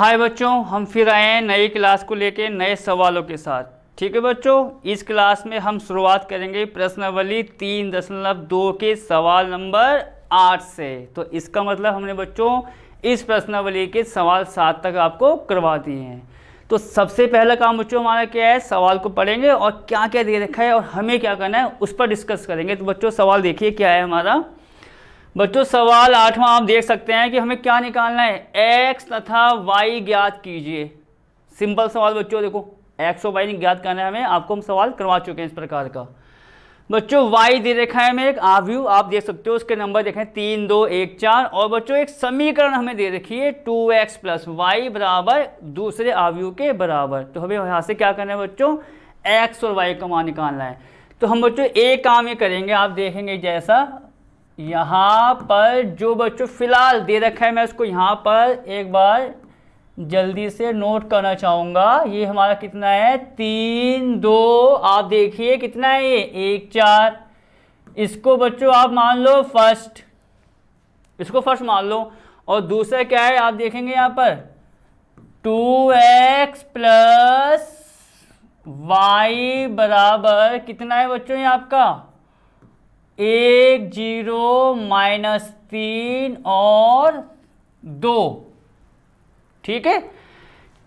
हाय बच्चों, हम फिर आए हैं नई क्लास को लेके नए सवालों के साथ। ठीक है बच्चों, इस क्लास में हम शुरुआत करेंगे प्रश्नावली 3.2 के सवाल नंबर 8 से। तो इसका मतलब हमने बच्चों इस प्रश्नावली के सवाल 7 तक आपको करवा दिए हैं। तो सबसे पहला काम बच्चों हमारा क्या है, सवाल को पढ़ेंगे और क्या क्या दे रखा है और हमें क्या करना है उस पर डिस्कस करेंगे। तो बच्चों सवाल देखिए क्या है हमारा। बच्चों सवाल 8वां आप देख सकते हैं कि हमें क्या निकालना है, x तथा y ज्ञात कीजिए। सिंपल सवाल बच्चों, देखो x और y ज्ञात करना है हमें, आपको हम सवाल करवा चुके हैं इस प्रकार का। बच्चों y दे रखा है हमें एक आव्यूह, आप देख सकते हो उसके नंबर देखें 3, 2, 1, 4। और बच्चों एक समीकरण हमें दे रखी है 2x + y बराबर दूसरे आव्यूह के बराबर। तो हमें यहाँ से क्या करना है बच्चों, x और y का मान निकालना है। तो हम बच्चों एक काम ये करेंगे, आप देखेंगे जैसा यहाँ पर जो बच्चों फिलहाल दे रखा है मैं उसको यहाँ पर एक बार जल्दी से नोट करना चाहूँगा। ये हमारा कितना है 3, 2, आप देखिए कितना है ये 1, 4। इसको बच्चों आप मान लो फर्स्ट, इसको फर्स्ट मान लो। और दूसरा क्या है आप देखेंगे यहाँ पर 2x + y बराबर कितना है बच्चों ये आपका 1, 0, -3 और 2। ठीक है,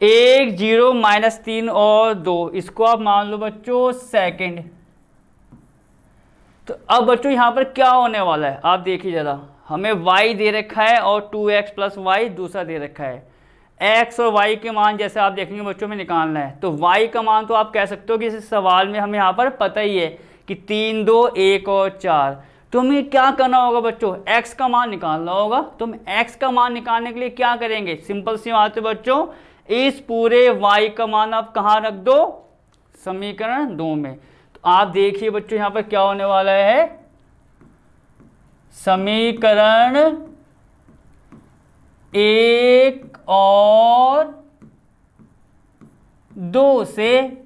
1, 0, -3 और 2, इसको आप मान लो बच्चों सेकंड। तो अब बच्चों यहाँ पर क्या होने वाला है आप देखिए जरा, हमें y दे रखा है और 2x + y दूसरा दे रखा है। x और y के मान जैसे आप देखेंगे बच्चों में निकालना है। तो y का मान तो आप कह सकते हो कि इस सवाल में हमें यहाँ पर पता ही है कि 3, 2, 1 और 4। तो हमें क्या करना होगा बच्चों, x का मान निकालना होगा। तो हम x का मान निकालने के लिए क्या करेंगे, सिंपल सी बात है बच्चों, इस पूरे y का मान आप कहाँ रख दो, समीकरण 2 में। तो आप देखिए बच्चों यहाँ पर क्या होने वाला है, समीकरण 1 और 2 से।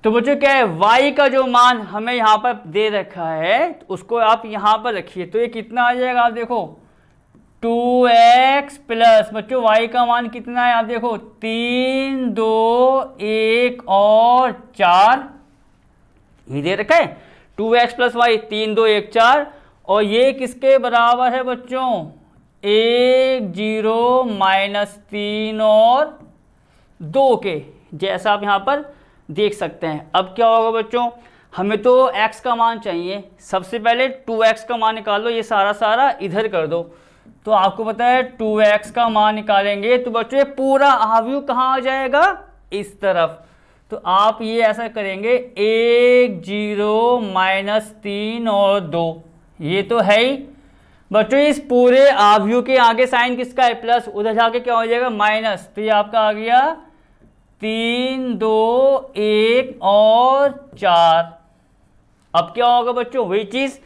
तो बच्चों क्या है, y का जो मान हमें यहाँ पर दे रखा है तो उसको आप यहाँ पर रखिए। तो ये कितना आ जाएगा आप देखो 2x + बच्चों y का मान कितना है आप देखो 3, 2, 1 और 4, ये दे रखा है 2x + y 3, 2, 1, 4। और ये किसके बराबर है बच्चों 1, 0, -3 और 2 के, जैसा आप यहाँ पर देख सकते हैं। अब क्या होगा बच्चों, हमें तो x का मान चाहिए, सबसे पहले 2x का मान निकाल लो, ये सारा इधर कर दो। तो आपको पता है 2x का मान निकालेंगे तो बच्चों ये पूरा आव्यूह कहाँ आ जाएगा, इस तरफ। तो आप ये ऐसा करेंगे 1, 0, -3 और 2, ये तो है ही बच्चों। इस पूरे आव्यूह के आगे साइन किसका है प्लस, उधर जाके क्या हो जाएगा माइनस। तो ये आपका आ गया 3, 2, 1 और 4। अब क्या होगा बच्चों, वही चीज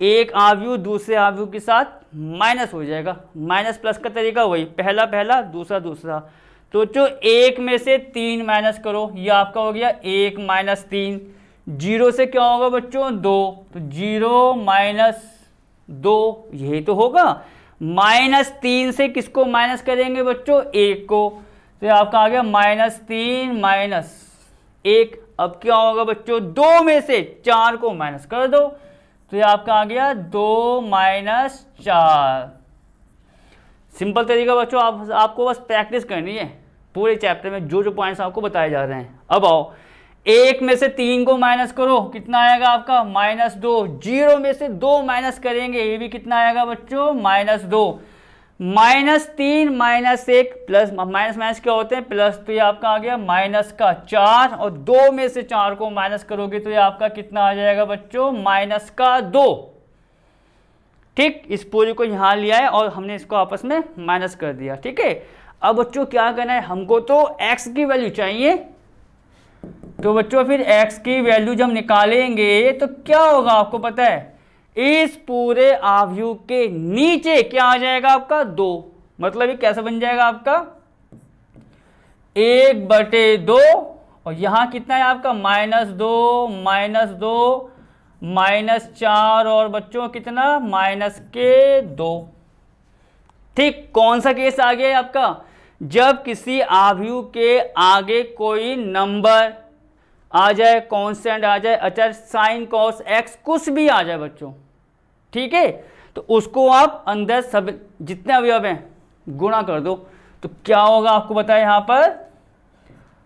एक आव्यूह दूसरे आव्यूह के साथ माइनस हो जाएगा, माइनस प्लस का तरीका वही, पहला पहला दूसरा दूसरा। तो जो 1 में से 3 माइनस करो, ये आपका हो गया 1 - 3। 0 से क्या होगा बच्चों 2, तो 0 - 2 यही तो होगा। -3 से किसको माइनस करेंगे बच्चों 1 को, तो आपका आ गया -3 - 1। अब क्या होगा बच्चों 2 में से 4 को माइनस कर दो, तो ये आपका आ गया 2 - 4। सिंपल तरीका बच्चों, आपको बस प्रैक्टिस करनी है पूरे चैप्टर में जो पॉइंट्स आपको बताए जा रहे हैं। अब आओ 1 में से 3 को माइनस करो, कितना आएगा आपका -2। 0 में से 2 माइनस करेंगे, ये भी कितना आएगा बच्चों -2। -3 - 1 प्लस माइनस क्या होते हैं प्लस, तो ये आपका आ गया -4। और 2 में से 4 को माइनस करोगे तो ये आपका कितना आ जाएगा बच्चों -2। ठीक, इस पूरे को यहाँ लिया है और हमने इसको आपस में माइनस कर दिया। ठीक है, अब बच्चों क्या करना है, हमको तो x की वैल्यू चाहिए। तो बच्चों फिर x की वैल्यू जब निकालेंगे तो क्या होगा आपको पता है, इस पूरे आव्यूह के नीचे क्या आ जाएगा आपका 2। मतलब ये कैसा बन जाएगा आपका 1/2। और यहां कितना है आपका -2 -4 और बच्चों कितना -2। ठीक, कौन सा केस आ गया आपका, जब किसी अवयव के आगे कोई नंबर आ जाए, कांस्टेंट आ जाए, अचर, साइन कॉस एक्स कुछ भी आ जाए बच्चों, ठीक है, तो उसको आप अंदर सब जितने अवयव हैं गुणा कर दो। तो क्या होगा आपको बताया यहाँ पर,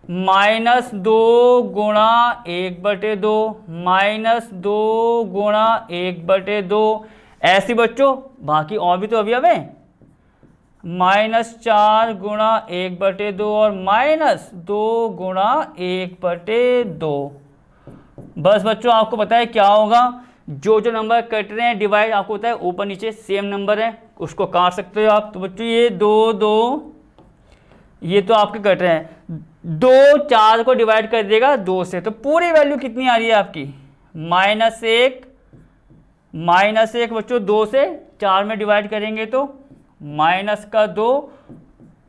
-2 गुणा 1/2, -2 गुणा 1/2, ऐसे बच्चों बाकी और भी तो अवयव हैं, -4 गुणा 1/2 और -2 गुणा 1/2। बस बच्चों आपको पता है क्या होगा, जो जो नंबर कट रहे हैं डिवाइड आपको होता है ऊपर नीचे सेम नंबर है उसको काट सकते हो आप। तो बच्चों ये 2 2 ये तो आपके कट रहे हैं, 2 4 को डिवाइड कर देगा 2 से, तो पूरी वैल्यू कितनी आ रही है आपकी, -1 बच्चों, 2 से 4 में डिवाइड करेंगे तो -2।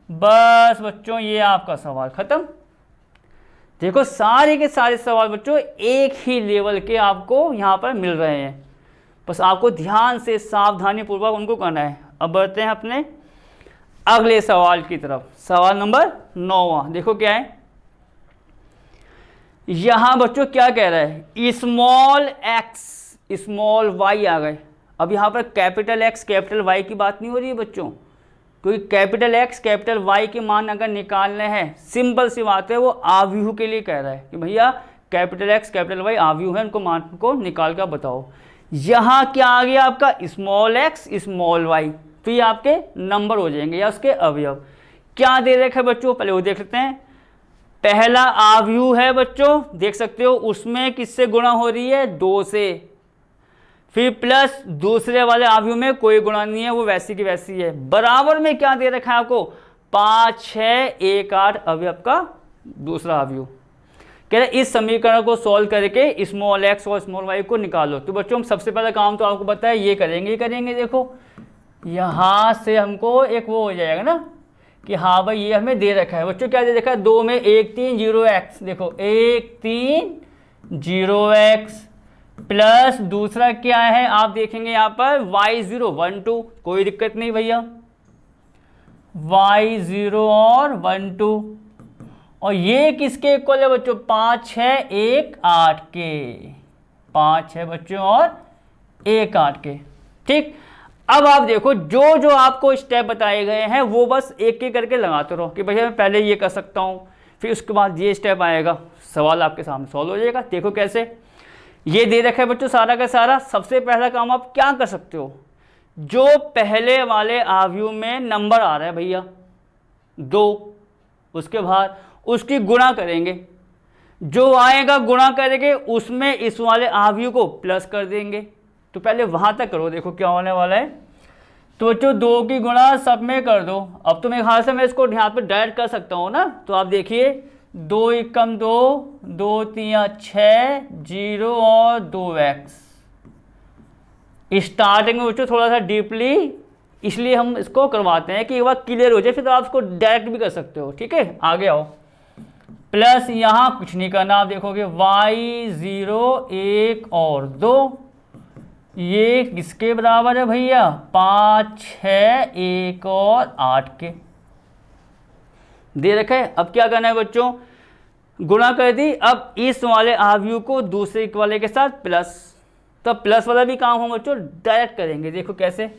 बस बच्चों ये आपका सवाल खत्म। देखो सारे के सारे सवाल बच्चों एक ही लेवल के आपको यहाँ पर मिल रहे हैं, बस आपको ध्यान से सावधानी पूर्वक उनको करना है। अब बढ़ते हैं अपने अगले सवाल की तरफ, सवाल नंबर 9वां। देखो क्या है यहां बच्चों, क्या कह रहा है, स्मॉल एक्स स्मॉल वाई आ गए। अब यहां पर कैपिटल एक्स कैपिटल वाई की बात नहीं हो रही है बच्चों, क्योंकि कैपिटल एक्स कैपिटल वाई के मान अगर निकालने हैं, सिंपल सी बात है, वो आव्यूह के लिए कह रहा है कि भैया कैपिटल एक्स कैपिटल वाई आव्यूह है, उनको मान को निकाल कर बताओ। यहाँ क्या आ गया आपका, स्मॉल एक्स स्मॉल वाई, तो ये आपके नंबर हो जाएंगे या उसके अवयव। क्या दे रखा है बच्चों, पहले वो देख लेते हैं। पहला आव्यूह है बच्चों, देख सकते हो उसमें किससे गुणा हो रही है, 2 से, फिर प्लस दूसरे वाले आव्यूह में कोई गुणा नहीं है, वो वैसी की वैसी है। बराबर में क्या दे रखा है आपको, 5 6 1 8 अवयव का दूसरा आव्यूह। कह रहे इस समीकरण को सॉल्व करके स्मॉल एक्स और स्मॉल वाई को निकालो। तो बच्चों हम सबसे पहला काम तो आपको पता है ये करेंगे। देखो यहाँ से हमको एक वो हो जाएगा ना कि हाँ भाई ये हमें दे रखा है बच्चों, क्या दे रखा है, 2 में 1 3 0 एक्स, देखो 1 3 0 एक्स, प्लस दूसरा क्या है आप देखेंगे यहाँ पर y0 1 2, कोई दिक्कत नहीं भैया, y0 और 1 2, और ये किसके इक्वल है बच्चों, 5 6 1 8 के, 5 6 बच्चों और 1 8 के। ठीक, अब आप देखो जो जो आपको स्टेप बताए गए हैं वो बस एक एक करके लगाते रहो कि भैया मैं पहले ये कर सकता हूँ, फिर उसके बाद ये स्टेप आएगा, सवाल आपके सामने सॉल्व हो जाएगा। देखो कैसे, ये दे रखा है बच्चों सारा का सारा। सबसे पहला काम आप क्या कर सकते हो, जो पहले वाले आव्यूह में नंबर आ रहा है भैया 2, उसके बाद उसकी गुणा करेंगे, जो आएगा गुणा करेंगे उसमें इस वाले आव्यूह को प्लस कर देंगे। तो पहले वहां तक करो, देखो क्या होने वाला है। तो बच्चों 2 की गुणा सब में कर दो। अब तो मेरे ख्याल से मैं इसको यहाँ पर डायरेक्ट कर सकता हूँ ना, तो आप देखिए 2 एकम 2 2 3 6 0 और 2 एक्स। स्टार्टिंग में बच्चों थोड़ा सा डीपली इसलिए हम इसको करवाते हैं कि एक बार क्लियर हो जाए, फिर तो आप इसको डायरेक्ट भी कर सकते हो। ठीक है, आगे आओ। प्लस यहाँ कुछ नहीं करना, आप देखोगे y0 1 और 2, ये किसके बराबर है भैया, 5 6 1 और 8 के दे रखा है। अब क्या करना है बच्चों, गुणा कर दी। अब इस वाले आव्यूह को दूसरे वाले के साथ प्लस, तो प्लस वाला भी काम हम बच्चों डायरेक्ट करेंगे। देखो कैसे,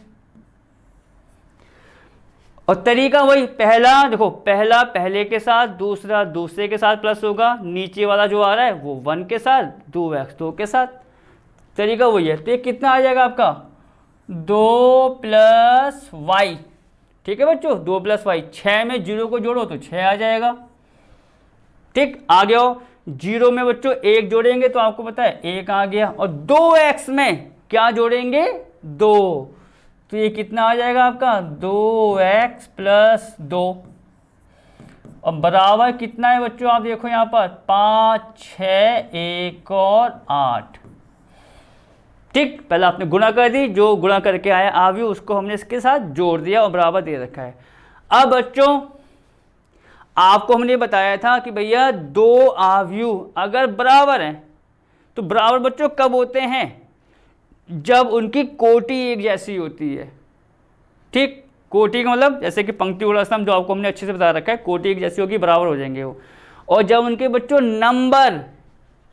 और तरीका वही, पहला देखो पहला पहले के साथ, दूसरा दूसरे के साथ प्लस होगा, नीचे वाला जो आ रहा है वो 1 के साथ, 2x 2 के साथ, तरीका वही है। तो ये कितना आ जाएगा आपका 2 + y। ठीक है बच्चों, 2 + y, 6 में 0 को जोड़ो तो 6 आ जाएगा। ठीक, आ गया हो। 0 में बच्चों 1 जोड़ेंगे तो आपको पता है 1 आ गया, और 2x में क्या जोड़ेंगे 2, तो ये कितना आ जाएगा आपका 2x + 2, और बराबर कितना है बच्चों, आप देखो यहाँ पर 5 6 1 और 8। ठीक, पहले आपने गुणा कर दी, जो गुणा करके आया आव्यूह उसको हमने इसके साथ जोड़ दिया और बराबर दे रखा है। अब बच्चों आपको हमने बताया था कि भैया 2 आव्यूह अगर बराबर हैं तो बराबर बच्चों कब होते हैं, जब उनकी कोटि एक जैसी होती है। ठीक, कोटि का मतलब जैसे कि पंक्ति गुणा स्तंभ जो आपको हमने अच्छे से बता रखा है, कोटि एक जैसी होगी, बराबर हो जाएंगे वो। और जब उनके बच्चों नंबर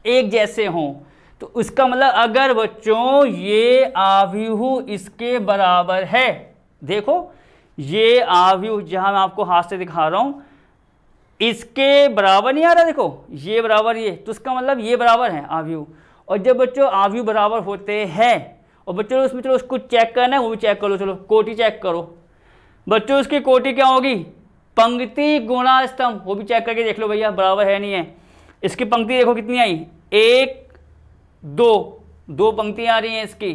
एक जैसे हों तो उसका मतलब अगर बच्चों ये आव्यूह इसके बराबर है, देखो ये आव्यूह जहां मैं आपको हाथ से दिखा रहा हूं इसके बराबर नहीं आ रहा, देखो ये बराबर ये, तो उसका मतलब ये बराबर है आव्यूह। और जब बच्चों आव्यूह बराबर होते हैं और बच्चों उसमें चलो उसको चेक करना है वो भी चेक करो, चलो कोटि चेक करो बच्चों, उसकी कोटि क्या होगी, पंक्ति गुणा स्तंभ, वो भी चेक करके देख लो भैया बराबर है नहीं है। इसकी पंक्ति देखो कितनी आई, 1 2, 2 पंक्तियां आ रही हैं इसकी,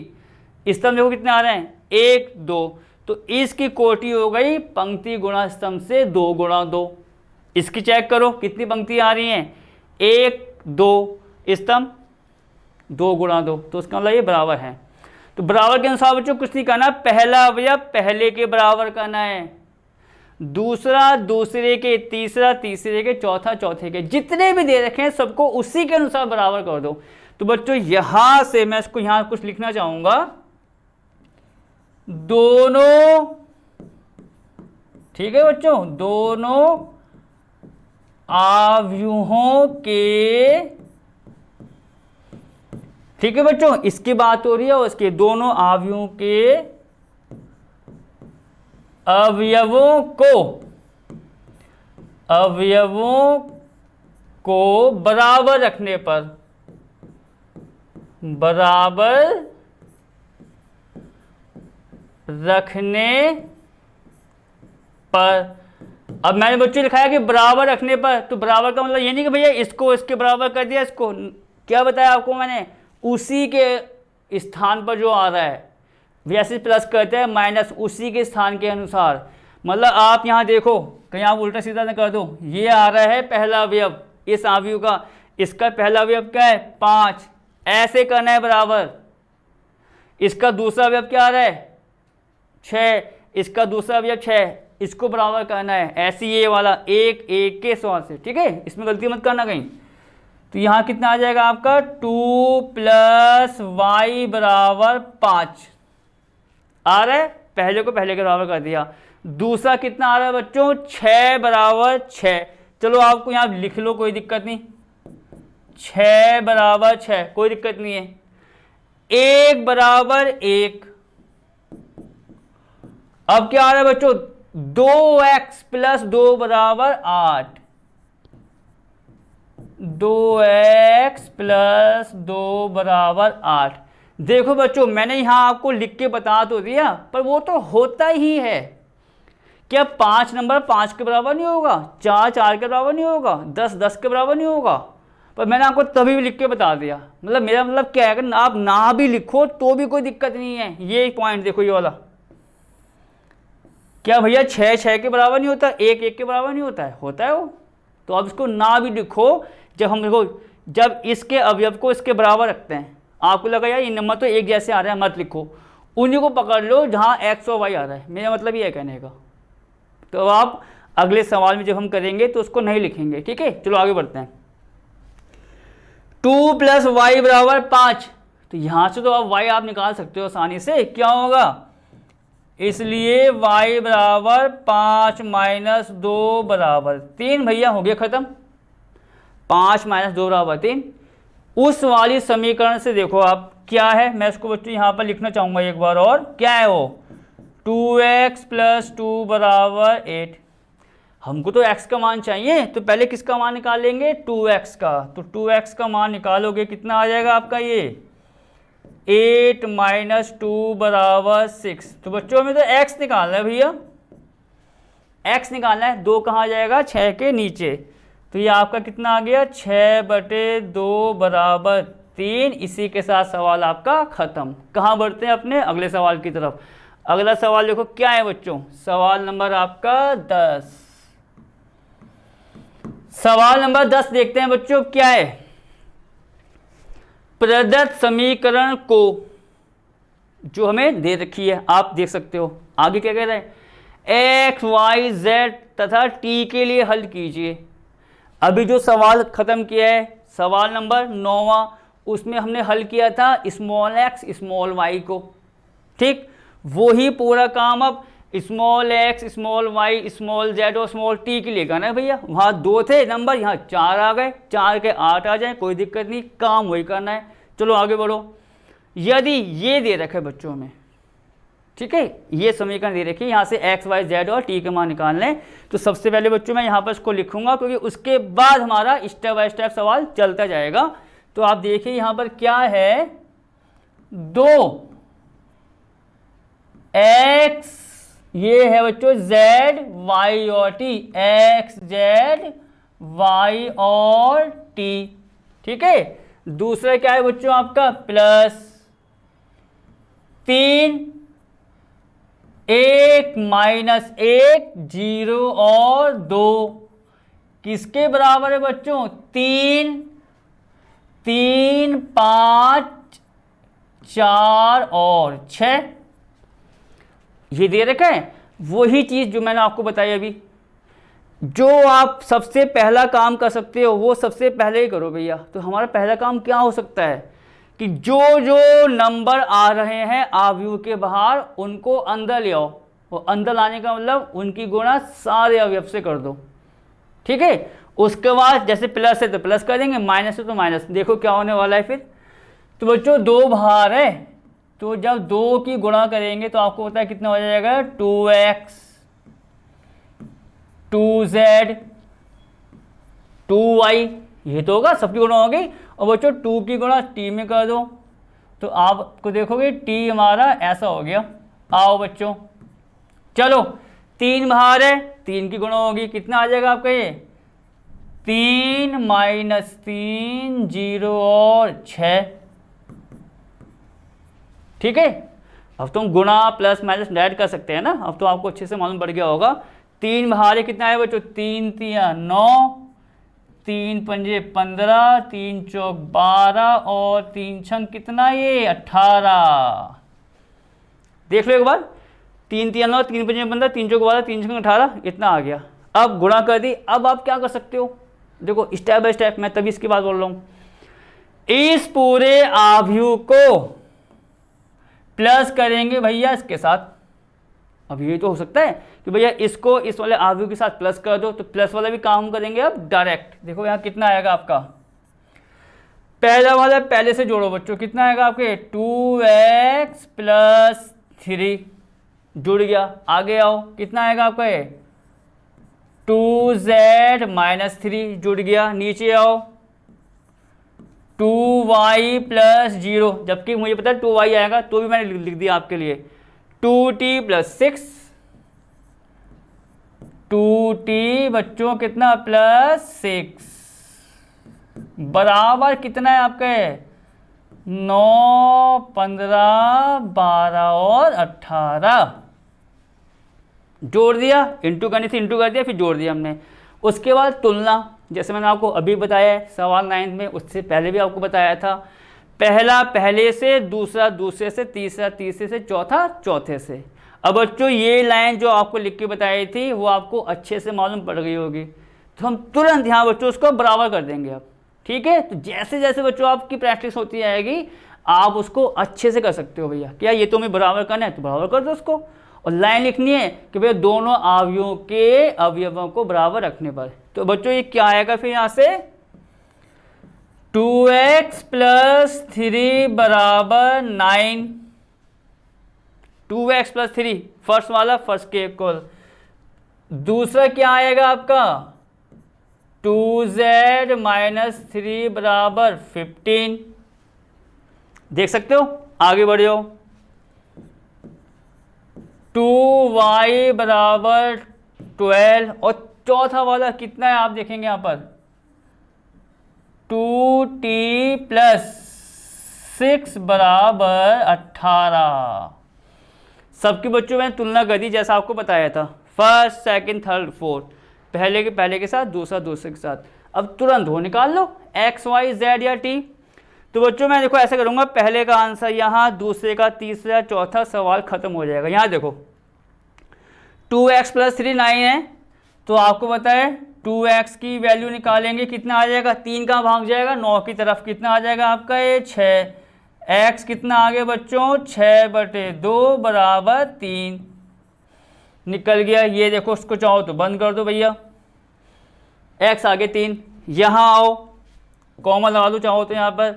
स्तंभ देखो कितने आ रहे हैं 1 2, तो इसकी कोटि हो गई पंक्ति गुणा स्तंभ से 2 गुणा 2। इसकी चेक करो कितनी पंक्ति आ रही हैं 1 2, स्तंभ 2 गुणा 2, तो उसका मतलब ये बराबर है। तो बराबर के अनुसार बच्चों कुछ नहीं करना, पहला अवयव पहले के बराबर करना है, दूसरा दूसरे के, तीसरा तीसरे के, चौथा चौथे के, जितने भी दे रखे हैं सबको उसी के अनुसार बराबर कर दो। तो बच्चों यहां से मैं इसको यहां कुछ लिखना चाहूंगा, दोनों, ठीक है बच्चों, दोनों आव्यूहों के, ठीक है बच्चों, इसकी बात हो रही है और इसके दोनों आव्यूहों के अवयवों को बराबर रखने पर, बराबर रखने पर, अब मैंने बच्चों लिखा है कि बराबर रखने पर, तो बराबर का मतलब ये नहीं कि भैया इसको इसके बराबर कर दिया, इसको क्या बताया आपको मैंने, उसी के स्थान पर जो आ रहा है वैसे प्लस करते हैं माइनस उसी के स्थान के अनुसार। मतलब आप यहाँ देखो कहीं आप उल्टा सीधा न कर दो, ये आ रहा है पहला अवयव इस आव्यूह का, इसका पहला अवयव क्या है 5, ऐसे करना है बराबर। इसका दूसरा अवयव क्या आ रहा है 6, इसका दूसरा अवयव 6, इसको बराबर करना है, ऐसे ये वाला 1 1 के स्वाद से, ठीक है, इसमें गलती मत करना कहीं। तो यहाँ कितना आ जाएगा आपका 2 + y बराबर 5 आ रहा है, पहले को पहले के बराबर कर दिया। दूसरा कितना आ रहा है बच्चों 6 बराबर 6, चलो आपको यहाँ लिख लो कोई दिक्कत नहीं, 6 बराबर 6 कोई दिक्कत नहीं है। 1 बराबर 1, अब क्या आ रहा है बच्चों 2x + 2 बराबर 8, 2x + 2 बराबर 8। देखो बच्चों मैंने यहां आपको लिख के बता तो दिया, पर वो तो होता ही है, क्या 5 नंबर 5 के बराबर नहीं होगा, 4 4 के बराबर नहीं होगा, 10 10 के बराबर नहीं होगा, पर मैंने आपको तभी भी लिख के बता दिया। मतलब मेरा मतलब क्या है, अगर आप ना भी लिखो तो भी कोई दिक्कत नहीं है। ये पॉइंट देखो, ये वाला क्या भैया 6 6 के बराबर नहीं होता, 1 1 के बराबर नहीं होता है, होता है वो, तो आप इसको ना भी लिखो। जब हम देखो जब इसके अवयव को इसके बराबर रखते हैं, आपको लगा यार ये नंबर तो एक जैसे आ रहा है मत लिखो, उन्हीं को पकड़ लो जहाँ x और y आ रहा है, मेरा मतलब ये है कहने का। तो आप अगले सवाल में जब हम करेंगे तो उसको नहीं लिखेंगे, ठीक है। चलो आगे बढ़ते हैं। 2 + y बराबर 5, तो यहाँ से तो आप y आप निकाल सकते हो आसानी से, क्या होगा, इसलिए y बराबर 5 - 2 बराबर 3, भैया हो गया खत्म, 5 - 2 बराबर 3। उस वाली समीकरण से देखो आप क्या है, मैं इसको बच्चों यहाँ पर लिखना चाहूँगा एक बार और, क्या है वो 2x + 2 बराबर 8। हमको तो x का मान चाहिए, तो पहले किसका मान निकालेंगे 2x का, तो 2x का मान निकालोगे कितना आ जाएगा आपका ये 8 - 2 बराबर 6। तो बच्चों हमें तो x निकालना है भैया, x निकालना है, 2 कहाँ जाएगा 6 के नीचे, तो ये आपका कितना आ गया 6/2 बराबर 3। इसी के साथ सवाल आपका खत्म। कहाँ बढ़ते हैं अपने अगले सवाल की तरफ। अगला सवाल देखो क्या है बच्चों, सवाल नंबर आपका 10। सवाल नंबर 10 देखते हैं बच्चों क्या है। प्रदत्त समीकरण को जो हमें दे रखी है, आप देख सकते हो आगे क्या कह रहे हैं, x y z तथा t के लिए हल कीजिए। अभी जो सवाल खत्म किया है सवाल नंबर 9वां, उसमें हमने हल किया था स्मॉल x स्मॉल y को, ठीक। वही पूरा काम अब small X, small Y, small Z और स्मॉल टी के लिए करना है भैया। वहाँ 2 थे नंबर, यहाँ 4 आ गए, 4 के 8 आ जाए, कोई दिक्कत नहीं, काम वही करना है। चलो आगे बढ़ो। यदि ये दे रखे बच्चों में, ठीक है, ये समीकरण दे रखी है, यहाँ से एक्स वाई जेड और टी के मान निकालने हैं, तो सबसे पहले बच्चों मैं यहाँ पर इसको लिखूंगा, क्योंकि उसके बाद हमारा स्टेप बाय स्टेप सवाल चलता जाएगा। तो आप देखिए यहाँ पर क्या है, 2 एक्स, ये है बच्चों जेड वाई और टी, एक्स जेड वाई और टी, ठीक है। दूसरा क्या है बच्चों आपका, प्लस 3 1 माइनस 1 0 और 2 किसके बराबर है बच्चों, 3 3 5 4 और 6, ये दे रखा है। वही चीज जो मैंने आपको बताई अभी, जो आप सबसे पहला काम कर सकते हो वो सबसे पहले ही करो भैया। तो हमारा पहला काम क्या हो सकता है कि जो जो नंबर आ रहे हैं अवयव के बाहर उनको अंदर ले आओ, और अंदर लाने का मतलब उनकी गुणा सारे अवयव से कर दो, ठीक है। उसके बाद जैसे प्लस है तो प्लस कर देंगे, माइनस है तो माइनस, देखो क्या होने वाला है फिर। तो बच्चों 2 बाहर है, तो जब 2 की गुणा करेंगे तो आपको पता है कितना हो जाएगा, 2x 2z 2y, ये तो होगा, सबकी गुणा होगी। और बच्चों 2 की गुणा t में कर दो, तो आपको देखोगे t हमारा ऐसा हो गया। आओ बच्चों, चलो 3 बाहर है, 3 की गुणा होगी, कितना आ जाएगा आपका ये, 3 माइनस 3 0 और 6, ठीक है। अब तुम गुणा प्लस माइनस ऐड कर सकते हैं ना, अब तो आपको अच्छे से मालूम पड़ गया होगा। 3 बाहर कितना है बच्चों, 3 3 9, 3 पंजे 15, 3 चौक 12 और 3 छंग कितना ये 18। देख लो एक बार, 3 3 9, 3 पंजे 15, 3 चौक 12, 3 छंग 18, इतना आ गया। अब गुणा कर दी, अब आप क्या कर सकते हो, देखो स्टेप बाय स्टेप, मैं तभी इसकी बात बोल रहा हूँ। इस पूरे अवयव को प्लस करेंगे भैया इसके साथ। अब ये तो हो सकता है कि भैया इसको इस वाले अवयव के साथ प्लस कर दो, तो प्लस वाला भी काम करेंगे अब डायरेक्ट। देखो यहाँ कितना आएगा आपका, पहला वाला पहले से जोड़ो बच्चों, कितना आएगा आपके 2x प्लस 3, जुड़ गया। आगे आओ, कितना आएगा आपका ये 2z माइनस 3, जुड़ गया। नीचे आओ 2y प्लस 0, जबकि मुझे पता है 2y आएगा, तो भी मैंने लिख दिया आपके लिए। 2t प्लस 6, 2t बच्चों कितना प्लस 6, बराबर कितना है आपके 9 15 12 और 18, जोड़ दिया, इंटू करनी थी इंटू कर दिया, फिर जोड़ दिया हमने। उसके बाद तुलना, जैसे मैंने आपको अभी बताया है सवाल 9 में, उससे पहले भी आपको बताया था, पहला पहले से, दूसरा दूसरे से, तीसरा तीसरे से, चौथा चौथे से। अब बच्चों ये लाइन जो आपको लिख के बताई थी वो आपको अच्छे से मालूम पड़ गई होगी, तो हम तुरंत यहाँ बच्चों उसको बराबर कर देंगे अब, ठीक है। तो जैसे जैसे बच्चों आपकी प्रैक्टिस होती जाएगी आप उसको अच्छे से कर सकते हो भैया। क्या ये तो हमें बराबर करना है तो बराबर कर दो उसको, और लाइन लिखनी है कि भैया दोनों अवयवों के अवयवों को बराबर रखने पर। तो बच्चों ये क्या आएगा फिर यहाँ से, 2x प्लस 3 बराबर 9, 2x प्लस 3 फर्स्ट वाला फर्स्ट के इक्वल। दूसरा क्या आएगा आपका 2z माइनस 3 बराबर 15, देख सकते हो। आगे बढ़े हो, 2y बराबर 12, और चौथा वाला कितना है आप देखेंगे यहाँ पर 2t प्लस 6 बराबर 18। सबके बच्चों में तुलना कर दी जैसा आपको बताया था, फर्स्ट सेकंड थर्ड फोर्थ, पहले के साथ, दूसरा दूसरे के साथ। अब तुरंत हो निकाल लो x y z या t। तो बच्चों मैं देखो ऐसा करूँगा, पहले का आंसर यहाँ, दूसरे का तीसरा, चौथा, सवाल खत्म हो जाएगा। यहाँ देखो 2x प्लस 3 9 है, तो आपको पता है 2x की वैल्यू निकालेंगे, कितना आ जाएगा, 3 का भाग जाएगा 9 की तरफ, कितना आ जाएगा आपका ये 6। x कितना आ गया बच्चों 6/2 बराबर 3। निकल गया। ये देखो उसको चाहो तो बंद कर दो भैया, x आगे 3, यहाँ आओ कॉमन लगा दो चाहो तो यहाँ पर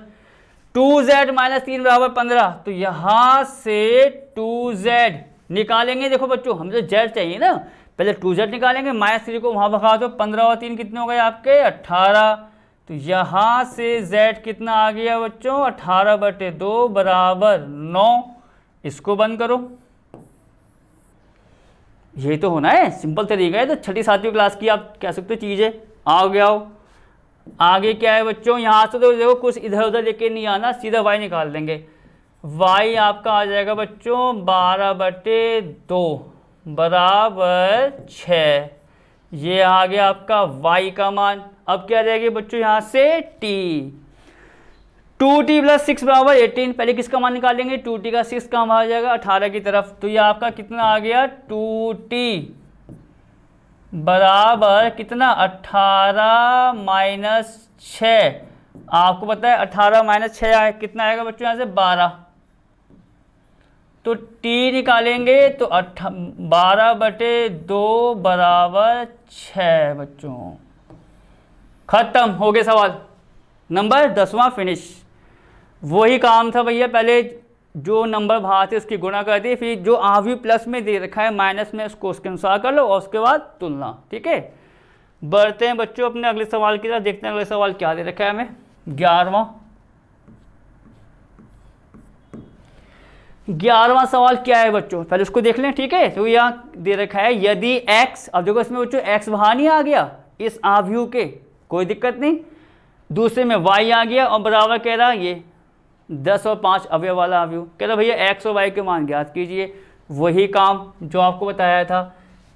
2z माइनस 3 बराबर 15, तो यहाँ से 2z निकालेंगे। देखो बच्चों हम तो z चाहिए ना, पहले 2z निकालेंगे, -3 को वहाँ भगा दो, 15 और 3 कितने हो गए आपके 18, तो यहाँ से z कितना आ गया बच्चों 18/2 बराबर 9। इसको बंद करो, ये तो होना है, सिंपल तरीका है। तो छठी सातवीं क्लास की आप कह सकते हो चीज़ें। आ गया हो आगे क्या है बच्चों, यहाँ से तो देखो कुछ इधर उधर लेके नहीं आना, सीधा y निकाल देंगे। y आपका आ जाएगा बच्चों 12/2 बराबर 6, ये आ गया आपका y का मान। अब क्या रहेगी बच्चों यहाँ से t, 2t + 6 बराबर 18, पहले किसका मान निकालेंगे 2t का, 6 का मान आ जाएगा 18 की तरफ, तो ये आपका कितना आ गया 2t बराबर कितना 18 - 6, आपको पता है 18 - 6 कितना आएगा बच्चों यहाँ से 12, तो t निकालेंगे तो 12/2 बराबर 6 बच्चों। खत्म हो गए सवाल नंबर 10वां फिनिश। वही काम था भैया, पहले जो नंबर बाहर थे उसकी गुणा कर दी, फिर जो आव्यूह प्लस में दे रखा है माइनस में उसको उसके अनुसार कर लो और उसके बाद तुलना। ठीक है, बढ़ते हैं बच्चों अपने अगले सवाल की तरफ, देखते हैं अगले सवाल क्या दे रखा है हमें। 11वां सवाल क्या है बच्चों, पहले उसको देख लें। ठीक है, तो यहाँ दे रखा है यदि x, अब देखो इसमें बच्चों x बाहर नहीं आ गया इस आव्यूह के, कोई दिक्कत नहीं, दूसरे में y आ गया और बराबर कह रहा ये 10 और 5 अवयव वाला आव्यूह, कह रहा भैया x और y के मान ज्ञात कीजिए। वही काम जो आपको बताया था,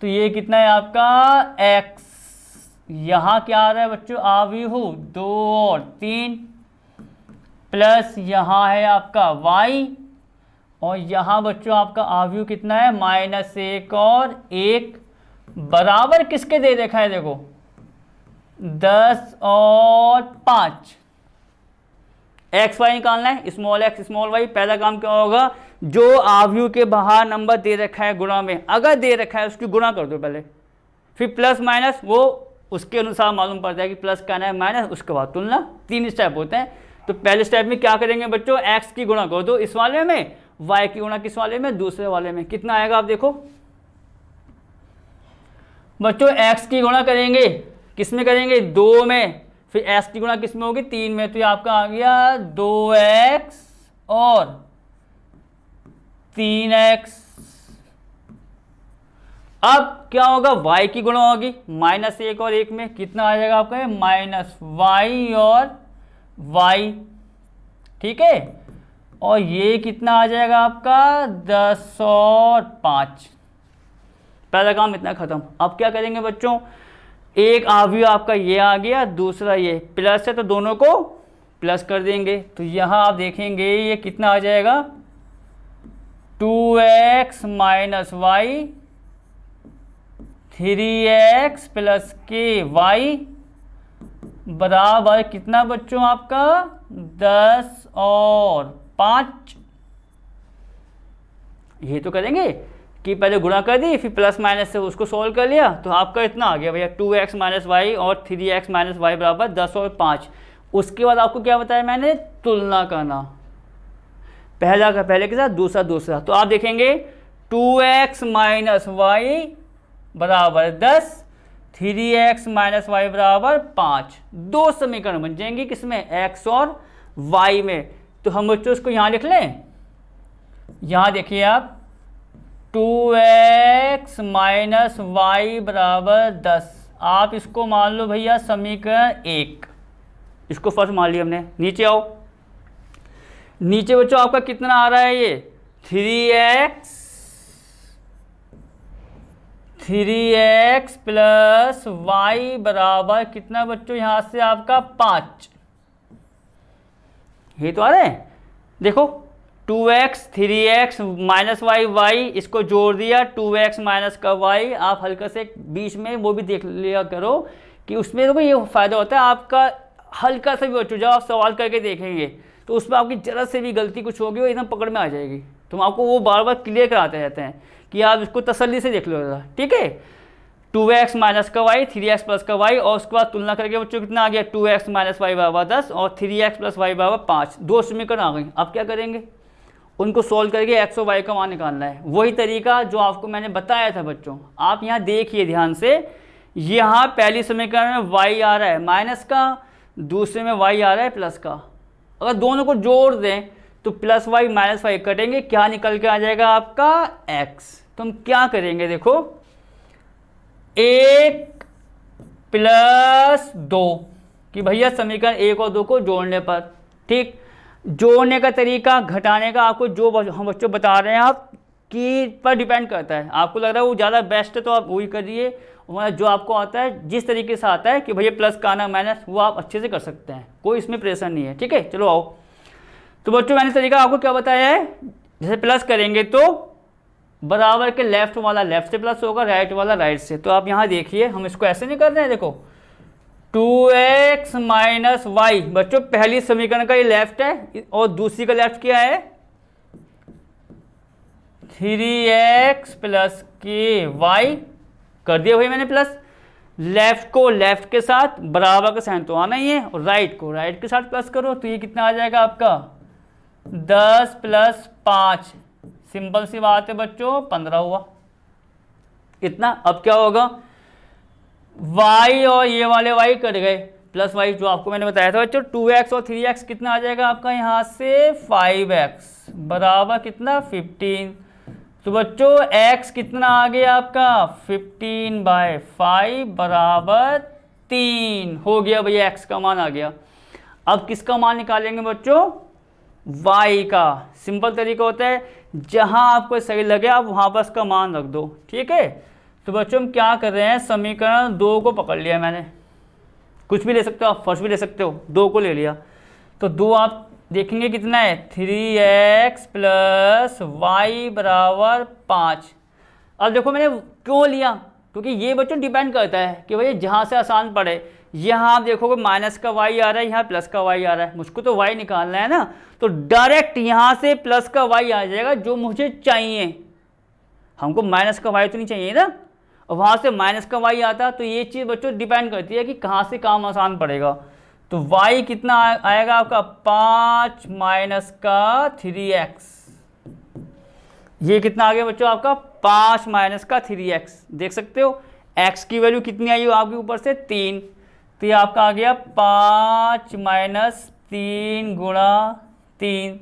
तो ये कितना है आपका x, यहाँ क्या आ रहा है बच्चों आव्यूह 2 और 3, प्लस यहाँ है आपका y, और यहाँ बच्चों आपका आव्यूह कितना है -1 और 1, बराबर किसके दे रखा है देखो 10 और 5। एक्स वाई निकालना है, स्मॉल एक्स स्मॉल वाई। पहला काम क्या होगा, जो आव्यूह के बाहर नंबर दे रखा है गुणा में, अगर दे रखा है उसकी गुणा कर दो पहले, फिर प्लस माइनस वो उसके अनुसार मालूम पड़ता है कि प्लस करना है माइनस, उसके बाद तुलना। 3 स्टेप होते हैं। तो पहले स्टेप में क्या करेंगे बच्चों, एक्स की गुणा कर दो इस वाले में, वाई की गुणा किस वाले में दूसरे वाले में, कितना आएगा आप देखो बच्चों, एक्स की गुणा करेंगे किस में करेंगे 2 में, फिर एक्स की गुणा किस में होगी 3 में, तो ये आपका आ गया 2x और 3x। अब क्या होगा, y की गुणा होगी -1 और 1 में, कितना आ जाएगा आपका -y और y। ठीक है, और ये कितना आ जाएगा आपका 10 और 5। पहला काम इतना खत्म। अब क्या करेंगे बच्चों, एक आव्यूह आपका ये आ गया, दूसरा ये प्लस है तो दोनों को प्लस कर देंगे, तो यहाँ आप देखेंगे ये कितना आ जाएगा 2x - y 3x + ky बराबर कितना बच्चों आपका 10 और 5। ये तो करेंगे कि पहले गुणा कर दी फिर प्लस माइनस से उसको सोल्व कर लिया, तो आपका इतना आ गया भैया 2x - y और 3x - y बराबर 10 और 5। उसके बाद आपको क्या बताया मैंने, तुलना करना, पहला का पहले के साथ दूसरा दूसरा। तो आप देखेंगे 2x - y बराबर 10, 3x - y बराबर 5। 2 समीकरण बन जाएंगे किसमें, x और y में। तो हम बच्चों उसको यहाँ लिख लें, यहाँ देखिए आप 2x - y बराबर 10, आप इसको मान लो भैया समीकरण 1, इसको फर्स्ट मान लिया हमने। नीचे आओ, नीचे बच्चों आपका कितना आ रहा है ये 3x + y बराबर कितना बच्चों यहाँ से आपका 5। ये तो आ रहा है, देखो 2x 3x -y y, इसको जोड़ दिया 2x माइनस का y। आप हल्का से बीच में वो भी देख लिया करो कि उसमें तो ये फ़ायदा होता है आपका, हल्का सा भी बच्चों जब आप सवाल करके देखेंगे तो उसमें आपकी जरा से भी गलती कुछ होगी वो एकदम पकड़ में आ जाएगी। तो हम आपको वो बार बार क्लियर कराते रहते हैं कि आप इसको तसल्ली से देख लो जरा, ठीक है। 2x माइनस का y, 3x प्लस का y, और उसके बाद तुलना करके बच्चों कितना आ गया, 2x माइनस वाई बराबर 10 और 3x प्लस वाई बराबर 5। दो समीकरण आ गई। अब क्या करेंगे, उनको सोल्व करके x और y का मान निकालना है। वही तरीका जो आपको मैंने बताया था बच्चों। आप यहाँ देखिए ध्यान से, यहाँ पहली समीकरण में y आ रहा है माइनस का, दूसरे में y आ रहा है प्लस का। अगर दोनों को जोड़ दें तो प्लस वाई माइनस वाई कटेंगे, क्या निकल के आ जाएगा आपका x। तो हम क्या करेंगे, देखो 1 प्लस 2 कि भैया समीकरण 1 और 2 को जोड़ने पर, ठीक। जोड़ने का तरीका, घटाने का, आपको जो हम बच्चों बता रहे हैं आप की पर डिपेंड करता है। आपको लग रहा है वो ज़्यादा बेस्ट है तो आप वही करिए, जो आपको आता है, जिस तरीके से आता है कि भैया प्लस का आना माइनस, वो आप अच्छे से कर सकते हैं, कोई इसमें प्रेशर नहीं है, ठीक है। चलो आओ, तो बच्चों मैंने तरीका आपको क्या बताया है, जैसे प्लस करेंगे तो बराबर के लेफ्ट वाला लेफ्ट से प्लस होगा, राइट वाला राइट से। तो आप यहाँ देखिए, हम इसको ऐसे नहीं कर रहे हैं, देखो 2x माइनस वाई, बच्चों पहली समीकरण का ये लेफ्ट है और दूसरी का लेफ्ट क्या है 3x प्लस के वाई, कर दिया भाई मैंने प्लस। लेफ्ट को लेफ्ट के साथ बराबर का साइन तो आना ही है, और राइट को राइट के साथ प्लस करो, तो ये कितना आ जाएगा आपका 10 प्लस 5। सिंपल सी बात है बच्चों, 15 हुआ इतना। अब क्या होगा, y और ये वाले y कट गए, प्लस y जो आपको मैंने बताया था बच्चों 2x और 3x कितना आ जाएगा आपका यहाँ से 5x बराबर कितना 15। तो बच्चों x कितना आ गया आपका 15/5 बराबर 3 हो गया भैया, x का मान आ गया। अब किसका मान निकालेंगे बच्चों, y का। सिंपल तरीका होता है, जहां आपको सही लगे आप वहां पर उसका मान रख दो, ठीक है। तो बच्चों हम क्या कर रहे हैं, समीकरण 2 को पकड़ लिया मैंने, कुछ भी ले सकते हो आप, फर्स्ट भी ले सकते हो, 2 को ले लिया। तो 2 आप देखेंगे कितना है 3x प्लस वाई बराबर 5। अब देखो मैंने क्यों लिया, क्योंकि ये बच्चों डिपेंड करता है कि भैया जहाँ से आसान पड़े। यहाँ आप देखोगे माइनस का y आ रहा है, यहाँ प्लस का y आ रहा है, मुझको तो y निकालना है ना, तो डायरेक्ट यहाँ से प्लस का y आ जाएगा जो मुझे चाहिए। हमको माइनस का y तो नहीं चाहिए ना, और वहाँ से माइनस का y आता, तो ये चीज़ बच्चों डिपेंड करती है कि कहाँ से काम आसान पड़ेगा। तो y कितना आएगा आपका 5 माइनस का 3x, ये कितना आ गया बच्चों आपका 5 माइनस का 3x। देख सकते हो x की वैल्यू कितनी आई हो आपके ऊपर से 3, तो ये आपका आ गया 5 माइनस 3 गुणा 3।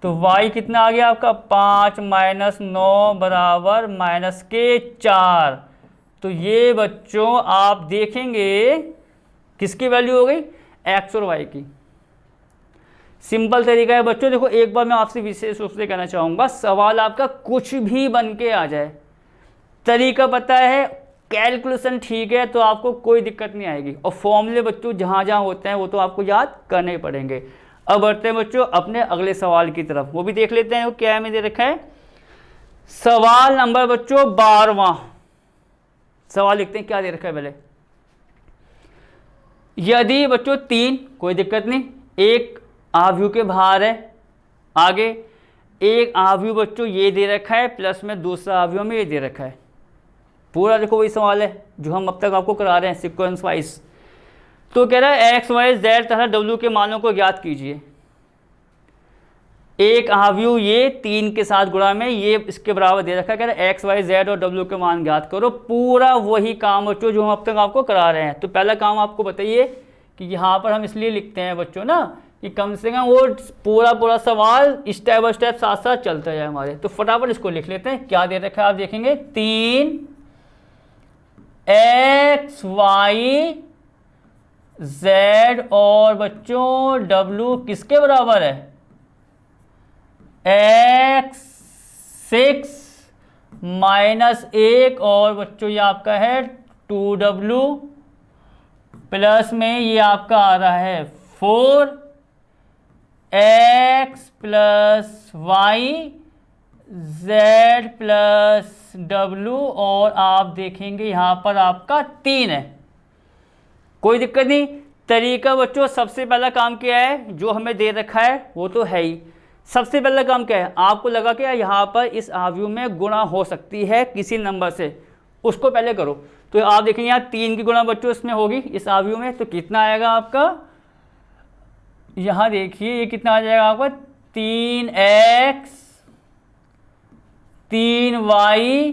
तो y कितना आ गया आपका 5 माइनस 9 बराबर माइनस के 4। तो ये बच्चों आप देखेंगे किसकी वैल्यू हो गई, x और y की। सिंपल तरीका है बच्चों। देखो एक बार मैं आपसे विशेष रूप से कहना चाहूँगा, सवाल आपका कुछ भी बन के आ जाए, तरीका पता है, कैलकुलेशन ठीक है, तो आपको कोई दिक्कत नहीं आएगी। और फॉर्मूले बच्चों जहाँ जहाँ होते हैं वो तो आपको याद करने ही पड़ेंगे। अब बढ़ते हैं बच्चों अपने अगले सवाल की तरफ, वो भी देख लेते हैं वो क्या में दे रखा है। सवाल नंबर बच्चों 12वां सवाल लिखते हैं, क्या दे रखा है पहले। यदि बच्चों 3, कोई दिक्कत नहीं, एक आव्यूह के बाहर है, आगे एक आव्यूह बच्चों ये दे रखा है, प्लस में दूसरा आव्यूह में ये दे रखा है। पूरा देखो वही सवाल है जो हम अब तक आपको करा रहे हैं सीक्वेंस वाइज। तो कह रहा है एक्स वाई जेड तथा डब्ल्यू के मानों को ज्ञात कीजिए। एक आव्यूह ये 3 के साथ गुणा में ये इसके बराबर दे रखा है, कह रहा है एक्स वाई जेड और डब्ल्यू के मान ज्ञात करो। पूरा वही काम बच्चों जो हम अब तक आपको करा रहे हैं। तो पहला काम आपको बताइए कि यहाँ पर हम इसलिए लिखते हैं बच्चों ना कि कम से कम वो पूरा सवाल स्टेप बाय स्टेप साथ साथ चलता है हमारे। तो फटाफट इसको लिख लेते हैं। क्या दे रखा है आप देखेंगे 3 एक्स वाई जेड और बच्चों डब्ल्यू किसके बराबर है, एक्स 6 माइनस 1 और बच्चों ये आपका है 2w प्लस में ये आपका आ रहा है 4 X plus Y Z plus W और आप देखेंगे यहाँ पर आपका 3 है। कोई दिक्कत नहीं। तरीका बच्चों सबसे पहला काम क्या है, जो हमें दे रखा है वो तो है ही, सबसे पहला काम क्या है, आपको लगा कि यहाँ पर इस अवयव में गुणा हो सकती है किसी नंबर से, उसको पहले करो। तो आप देखेंगे यहाँ 3 की गुणा बच्चों इसमें होगी इस अवयव में, तो कितना आएगा आपका, यहाँ देखिए ये कितना आ जाएगा आपका 3x 3y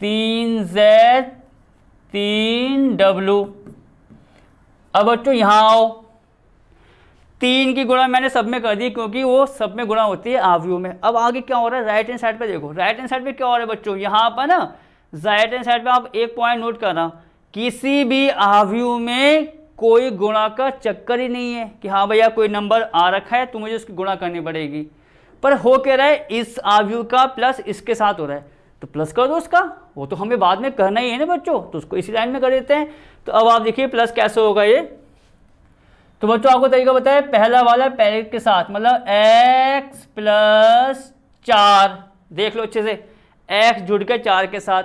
3z 3w। अब बच्चों यहाँ आओ, 3 की गुणा मैंने सब में कर दी क्योंकि वो सब में गुणा होती है अवयव में। अब आगे क्या हो रहा है, राइट हैंड साइड पे देखो, राइट हैंड साइड पे क्या हो रहा है बच्चों, यहाँ पर ना राइट हैंड साइड पे आप एक पॉइंट नोट करना, किसी भी अवयव में कोई गुणा का चक्कर ही नहीं है कि हाँ भैया कोई नंबर आ रखा है तो मुझे उसकी गुणा करनी पड़ेगी, पर हो क्या रहा है, इस अवयव का प्लस इसके साथ हो रहा है तो प्लस कर दो उसका, वो तो हमें बाद में करना ही है ना बच्चों, तो उसको इसी लाइन में कर देते हैं। तो अब आप देखिए प्लस कैसे होगा ये, तो बच्चों आपको तरीका बताया, पहला वाला पहले के साथ, मतलब x प्लस 4, देख लो अच्छे से, x जुड़ के 4 के साथ,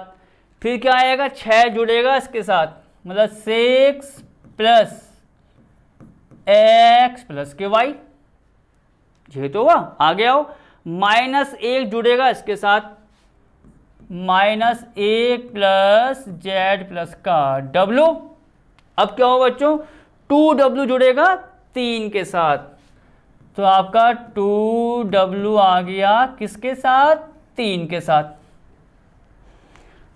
फिर क्या आएगा 6 जुड़ेगा इसके साथ, मतलब 6 प्लस x प्लस के y, ये तो हुआ। आगे आओ, -1 जुड़ेगा इसके साथ, -1 प्लस z प्लस का w। अब क्या हो बच्चों, 2w जुड़ेगा 3 के साथ, तो आपका 2w आ गया किसके साथ, 3 के साथ।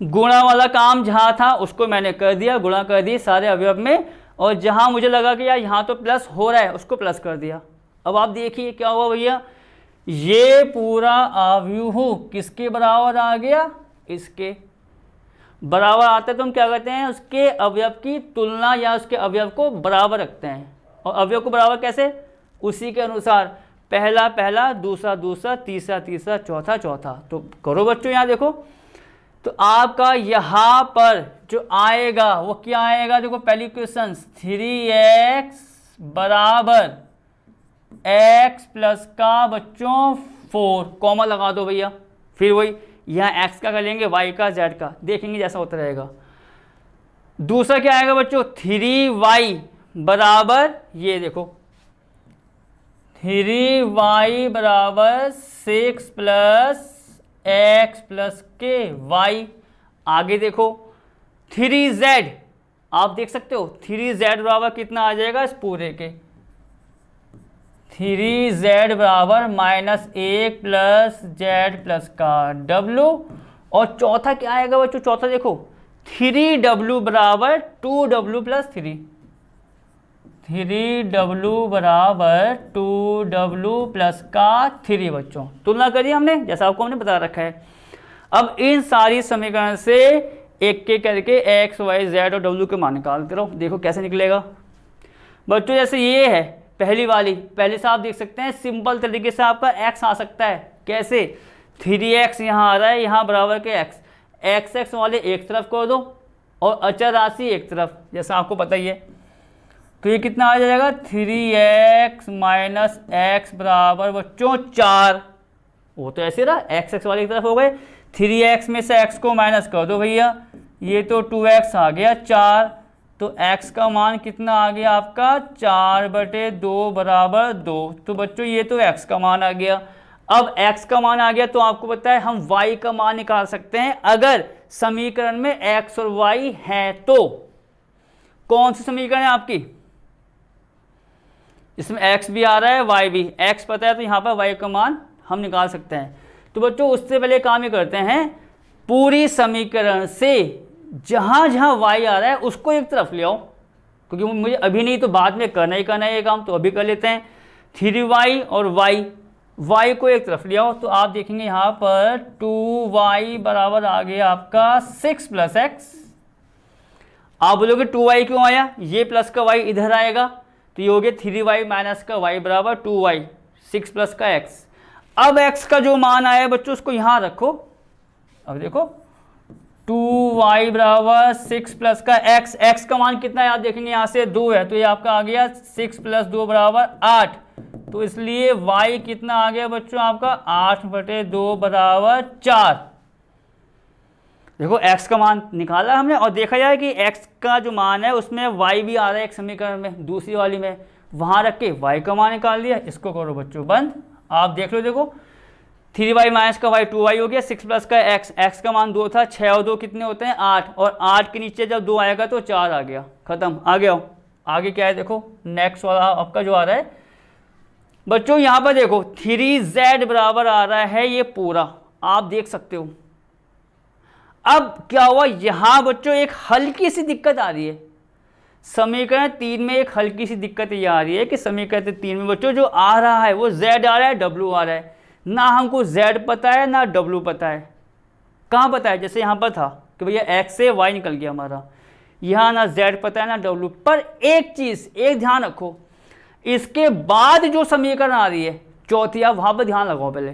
गुणा वाला काम जहां था उसको मैंने कर दिया, गुणा कर दी सारे अवयव में, और जहां मुझे लगा कि यार यहाँ तो प्लस हो रहा है उसको प्लस कर दिया। अब आप देखिए क्या हुआ भैया, ये पूरा अवयव किसके बराबर आ गया, इसके बराबर आता है तो हम क्या करते हैं, उसके अवयव की तुलना या उसके अवयव को बराबर रखते हैं। और अवयव को बराबर कैसे, उसी के अनुसार, पहला पहला, दूसरा दूसरा, तीसरा तीसरा, चौथा चौथा। तो करो बच्चों, यहाँ देखो, तो आपका यहाँ पर जो आएगा वो क्या आएगा, देखो पहली क्वेश्चन, 3x बराबर x प्लस का बच्चों 4, कॉमा लगा दो भैया, फिर वही यहाँ x का कर लेंगे, y का, z का, देखेंगे जैसा होता रहेगा। दूसरा क्या आएगा बच्चों, 3y बराबर, ये देखो 3y बराबर 6 प्लस x प्लस के y। आगे देखो 3z, आप देख सकते हो 3z बराबर कितना आ जाएगा इस पूरे के, 3z बराबर -1 प्लस z प्लस का w। और चौथा क्या आएगा बच्चों, चौथा देखो 3w बराबर 2w प्लस 3, 3w बराबर 2w प्लस का 3 बच्चों, तुलना करिए हमने जैसा आपको हमने बता रखा है। अब इन सारी समीकरण से एक एक करके x y z और w के मान निकालते रहो, देखो कैसे निकलेगा बच्चों। जैसे ये है पहली वाली, पहले से आप देख सकते हैं सिंपल तरीके से आपका x आ सकता है, कैसे, 3x यहाँ आ रहा है, यहाँ बराबर के x वाले एक तरफ कर दो और अचर राशि एक तरफ, जैसा आपको पता ही है। तो ये कितना आ जाएगा, 3x माइनस x बराबर बच्चों 4, वो तो ऐसे रहा, x वाले एक तरफ हो गए, 3x में से x को माइनस कर दो भैया, ये तो 2x आ गया 4, तो x का मान कितना आ गया आपका 4/2 बराबर 2। तो बच्चों ये तो x का मान आ गया। अब x का मान आ गया तो आपको पता है हम y का मान निकाल सकते हैं अगर समीकरण में x और y है तो। कौन सी समीकरण है आपकी, इसमें x भी आ रहा है y भी, x पता है तो यहाँ पर y का मान हम निकाल सकते हैं। तो बच्चों उससे पहले काम ये करते हैं, पूरी समीकरण से जहाँ जहाँ y आ रहा है उसको एक तरफ ले आओ, क्योंकि मुझे अभी नहीं तो बाद में करना ही करना है ये काम, तो अभी कर लेते हैं। 3y और y को एक तरफ ले आओ, तो आप देखेंगे यहाँ पर 2y बराबर आ गया आपका 6 प्लस x। आप बोलोगे 2y क्यों आया, ये प्लस का y इधर आएगा, तो ये हो गया 3y माइनस का y बराबर 2y, 6 प्लस का x। अब x का जो मान आया बच्चों उसको यहाँ रखो, अब देखो 2y बराबर 6 प्लस का x का मान कितना है आप देखेंगे यहाँ से 2 है, तो ये आपका आ गया 6 प्लस 2 बराबर 8, तो इसलिए y कितना आ गया बच्चों आपका 8/2 बराबर 4। देखो x का मान निकाला हमने और देखा जाए कि x का जो मान है उसमें y भी आ रहा है एक समीकरण में, दूसरी वाली में, वहाँ रख के y का मान निकाल लिया। इसको करो बच्चों बंद। आप देख लो, देखो 3y माइनस का y 2y हो गया, 6 प्लस का x का मान 2 था, 6 और 2 कितने होते हैं 8, और 8 के नीचे जब 2 आएगा तो 4 आ गया, खत्म। आगे आओ, आगे क्या है देखो, नेक्स्ट वाला आपका जो आ रहा है बच्चों, यहाँ पर देखो 3z बराबर आ रहा है ये पूरा, आप देख सकते हो। अब क्या हुआ यहाँ बच्चों, एक हल्की सी दिक्कत आ रही है, समीकरण 3 में एक हल्की सी दिक्कत ये आ रही है कि समीकरण 3 में बच्चों जो आ रहा है वो z आ रहा है, w आ रहा है, ना हमको z पता है ना w पता है। कहाँ पता है, जैसे यहाँ पर था कि भैया x से y निकल गया हमारा, यहाँ ना z पता है ना w। पर एक चीज़, एक ध्यान रखो, इसके बाद जो समीकरण आ रही है चौथी, आप वहाँ पर ध्यान लगाओ पहले,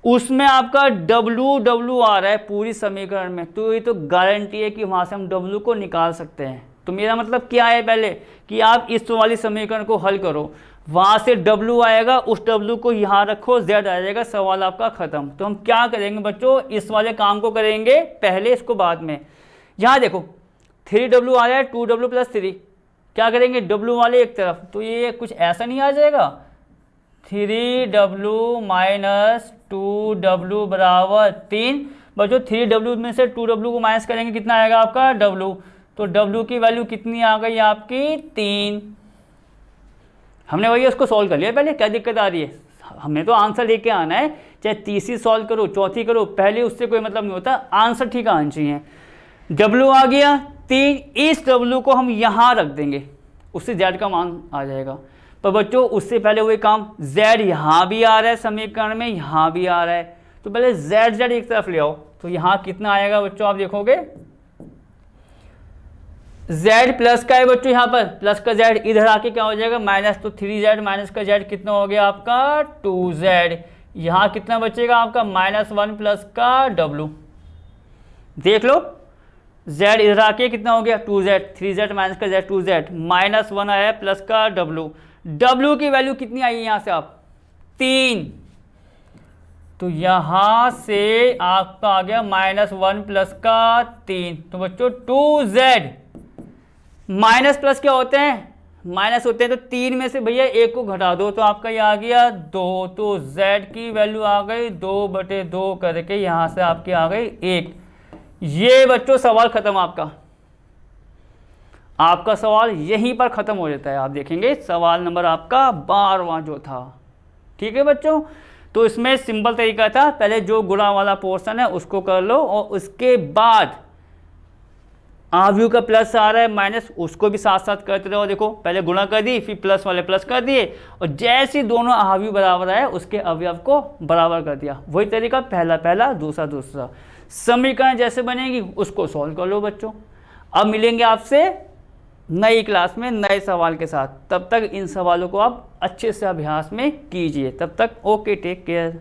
उसमें आपका w आ रहा है पूरी समीकरण में, तो ये तो गारंटी है कि वहाँ से हम w को निकाल सकते हैं। तो मेरा मतलब क्या है पहले कि आप इस वाली समीकरण को हल करो, वहाँ से w आएगा, उस w को यहाँ रखो, z आ जाएगा, सवाल आपका ख़त्म। तो हम क्या करेंगे बच्चों, इस वाले काम को करेंगे पहले, इसको बाद में। यहाँ देखो 3w आ रहा है, 2w प्लस 3, क्या करेंगे w वाले एक तरफ, तो ये कुछ ऐसा नहीं आ जाएगा 3w माइनस 2w बराबर 3। बच्चों 3w में से 2w को माइनस करेंगे, कितना आएगा आपका w, तो w की वैल्यू कितनी आ गई आपकी 3। हमने वही उसको सॉल्व कर लिया पहले, क्या दिक्कत आ रही है, हमें तो आंसर लेके आना है, चाहे तीसरी सॉल्व करो चौथी करो, पहले उससे कोई मतलब नहीं होता, आंसर ठीक आना चाहिए। w आ गया 3, इस w को हम यहाँ रख देंगे, उससे z का मान आ जाएगा। पर बच्चों उससे पहले वही काम, z यहाँ भी आ रहा है समीकरण में, यहाँ भी आ रहा है, तो पहले z एक तरफ ले आओ, तो यहाँ कितना आएगा बच्चों, आप देखोगे z प्लस का है बच्चों, यहाँ पर प्लस का z, इधर आके क्या हो जाएगा माइनस, तो 3z माइनस का z कितना हो गया आपका 2z, यहाँ कितना बचेगा आपका -1 प्लस का w, देख लो z इधर आके कितना हो गया 2z, 3z माइनस का z 2z, -1 आया प्लस का w की वैल्यू कितनी आई यहाँ से आप 3, तो यहाँ से आपका आ गया -1 प्लस का 3, तो बच्चों 2z, माइनस प्लस क्या होते हैं, माइनस होते हैं, तो 3 में से भैया 1 को घटा दो तो आपका ये आ गया 2, तो z की वैल्यू आ गई 2/2 करके यहाँ से आपकी आ गई 1। ये बच्चों सवाल खत्म आपका सवाल यहीं पर ख़त्म हो जाता है। आप देखेंगे सवाल नंबर आपका 12वां जो था, ठीक है बच्चों। तो इसमें सिंपल तरीका था, पहले जो गुणा वाला पोर्शन है उसको कर लो, और उसके बाद आव्यू का प्लस आ रहा है माइनस, उसको भी साथ साथ करते रहो। देखो पहले गुणा कर दी, फिर प्लस वाले प्लस कर दिए, और जैसे दोनों आव्यू बराबर आए उसके अवयव को बराबर कर दिया। वही तरीका, पहला पहला दूसरा दूसरा, समीकरण जैसे बनेगी उसको सॉल्व कर लो बच्चों। अब मिलेंगे आपसे नई क्लास में नए सवाल के साथ, तब तक इन सवालों को आप अच्छे से अभ्यास में कीजिए। तब तक ओके, टेक केयर।